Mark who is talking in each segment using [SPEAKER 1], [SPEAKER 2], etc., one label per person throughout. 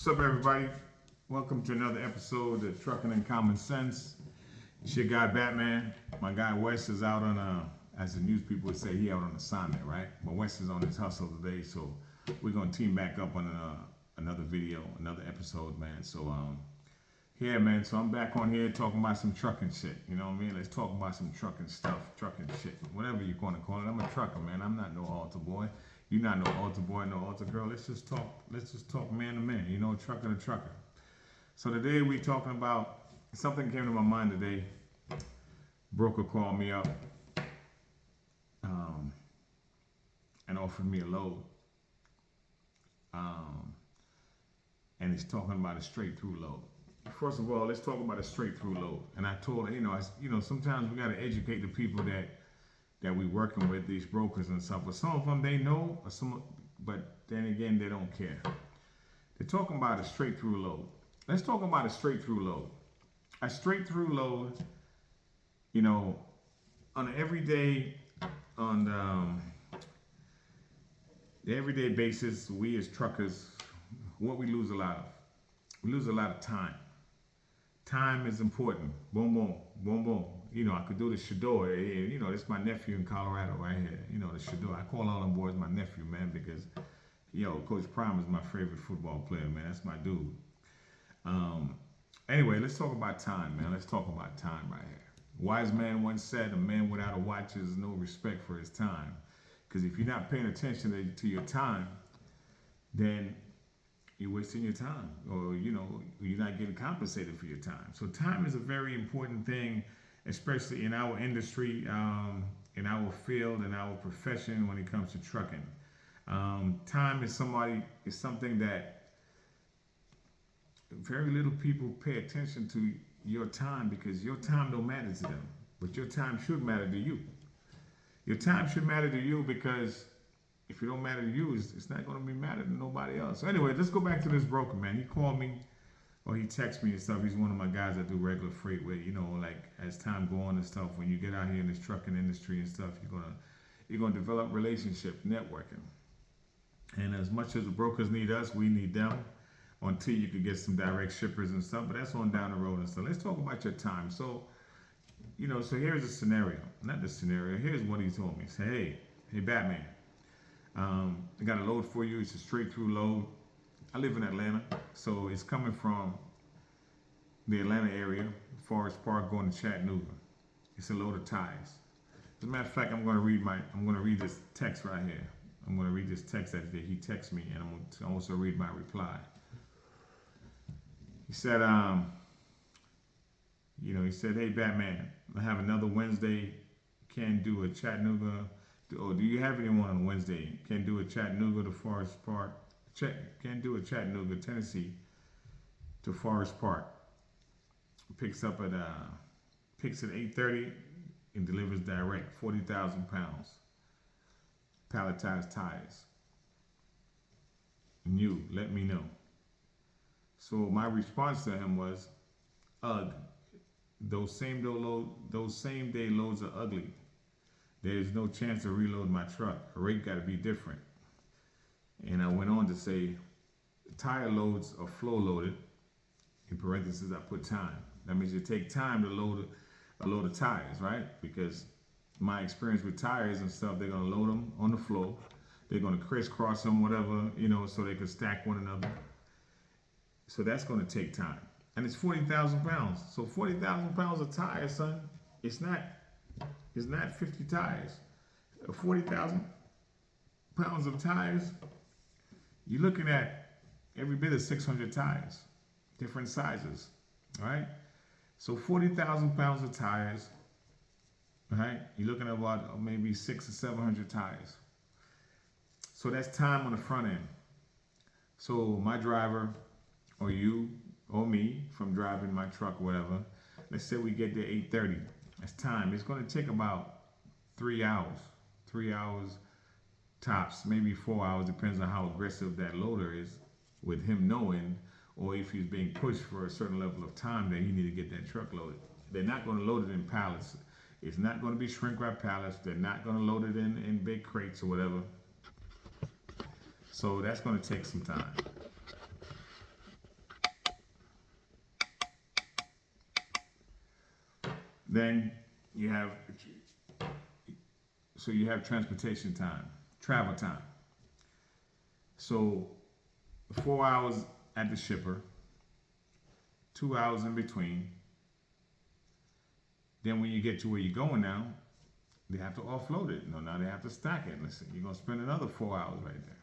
[SPEAKER 1] What's up, everybody? Welcome to another episode of Trucking and Common Sense. It's your guy Batman. My guy Wes is out on as the news people would say, he out on assignment, right? But Wes is on his hustle today, so we're gonna team back up on another video, another episode, man. So yeah, man. So I'm back on here talking about some trucking shit. You know what I mean? Let's talk about some trucking stuff, trucking shit, whatever you're gonna call it. I'm a trucker, man. I'm not no altar boy. You're not no altar boy, no altar girl. Let's just talk. Let's just talk man to man. You know, trucker to trucker. So today we talking about something came to my mind today. Broker called me up and offered me a load. And he's talking about a straight through load. First of all, let's talk about a straight through load. And I told her, sometimes we got to educate the people that we working with, these brokers and stuff. But some of them they know, but then again they don't care. They're talking about a straight through load. Let's talk about a straight through load. A straight through load, on an everyday, the everyday basis, we as truckers, what we lose a lot of. We lose a lot of time. Time is important. Boom, boom, boom, boom. I could do the Shador. This is my nephew in Colorado right here. The Shador. I call all them boys my nephew, man, because, Coach Prime is my favorite football player, man. That's my dude. Anyway, let's talk about time, man. Let's talk about time right here. Wise man once said, a man without a watch has no respect for his time. Because if you're not paying attention to your time, then you're wasting your time, or you're not getting compensated for your time. So time is a very important thing, especially in our industry, in our field, in our profession when it comes to trucking. Time is something that very little people pay attention to your time, because your time don't matter to them, but your time should matter to you. Your time should matter to you, because if it don't matter to you, it's not going to be matter to nobody else. So anyway, let's go back to this broker, man. He called me, or he texted me and stuff. He's one of my guys that do regular freight with, like as time go on and stuff. When you get out here in this trucking industry and stuff, you're gonna develop relationship, networking. And as much as the brokers need us, we need them, until you can get some direct shippers and stuff. But that's on down the road and stuff. Let's talk about your time. So, so here's a scenario. Not the scenario. Here's what he told me. Say, hey, Batman. I got a load for you. It's a straight through load. I live in Atlanta, so it's coming from the Atlanta area, Forest Park, going to Chattanooga. It's a load of tires. As a matter of fact, I'm going to read this text right here. I'm going to read this text that he texted me, and I'm going to also read my reply. He said, he said, hey, Batman, I have another Wednesday. Can do a Chattanooga. Or do you have anyone on Wednesday? Can do a Chattanooga to Forest Park. Can do a Chattanooga, Tennessee to Forest Park. Picks at 8:30 and delivers direct. 40,000 pounds. Palletized tires. And you let me know. So my response to him was, ugh. Those same day loads are ugly. There's no chance to reload my truck. A rate got to be different. And I went on to say, tire loads are flow loaded. In parentheses, I put time. That means it take time to load a load of tires, right? Because my experience with tires and stuff, they're gonna load them on the floor. They're gonna crisscross them, whatever, so they can stack one another. So that's gonna take time. And it's 40,000 pounds. So 40,000 pounds of tires, son, it's not 50 tires. 40,000 pounds of tires, you're looking at every bit of 600 tires, different sizes, all right? So 40,000 pounds of tires, all right? You're looking at about maybe 600 or 700 tires. So that's time on the front end. So my driver, or you, or me, from driving my truck or whatever, let's say we get there 8:30. That's time. It's going to take about 3 hours. 3 hours tops, maybe 4 hours, depends on how aggressive that loader is, with him knowing, or if he's being pushed for a certain level of time that he need to get that truck loaded. They're not going to load it in pallets. It's not going to be shrink wrap pallets. They're not going to load it in big crates or whatever. So that's going to take some time. Then you have, so you have transportation time, travel time. So 4 hours at the shipper, 2 hours in between. Then when you get to where you're going now, they have to offload it. No, now they have to stack it. Listen, you're gonna spend another 4 hours right there.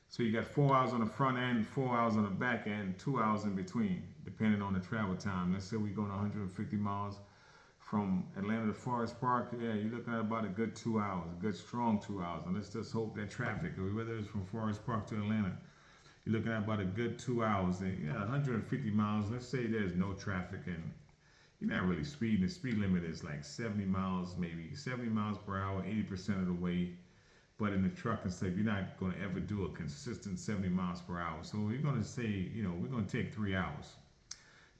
[SPEAKER 1] So you got 4 hours on the front end, 4 hours on the back end, 2 hours in between, depending on the travel time. Let's say we're going 150 miles from Atlanta to Forest Park. Yeah, you're looking at about a good 2 hours, a good strong 2 hours. And let's just hope that traffic, whether it's from Forest Park to Atlanta, you're looking at about a good 2 hours. And yeah, 150 miles. Let's say there's no traffic and you're not really speeding. The speed limit is like 70 miles, maybe 70 miles per hour, 80% of the way. But in the truck and stuff, you're not going to ever do a consistent 70 miles per hour. So we're going to say, we're going to take 3 hours.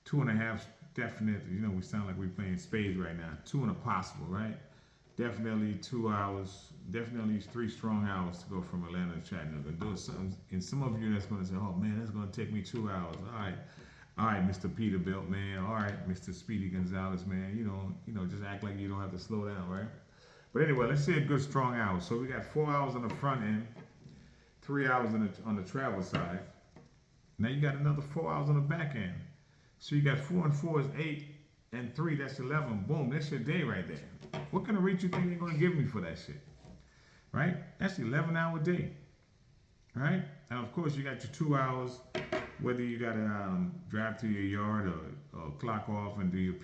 [SPEAKER 1] 2.5 definite, we sound like we're playing spades right now. 2 and a possible, right? Definitely 2 hours, definitely 3 strong hours to go from Atlanta to Chattanooga. And some of you that's going to say, oh man, that's going to take me 2 hours. All right, Mr. Peterbilt, man. All right, Mr. Speedy Gonzalez, man. Just act like you don't have to slow down, right? But anyway, let's say a good strong hour. So we got 4 hours on the front end, 3 hours on the travel side. Now you got another 4 hours on the back end. So you got 4 and 4 is 8, and 3, that's 11. Boom, that's your day right there. What kind of rate you think you're going to give me for that shit? Right? That's an 11-hour day. Right? And of course, you got your 2 hours, whether you got to drive to your yard or clock off and do your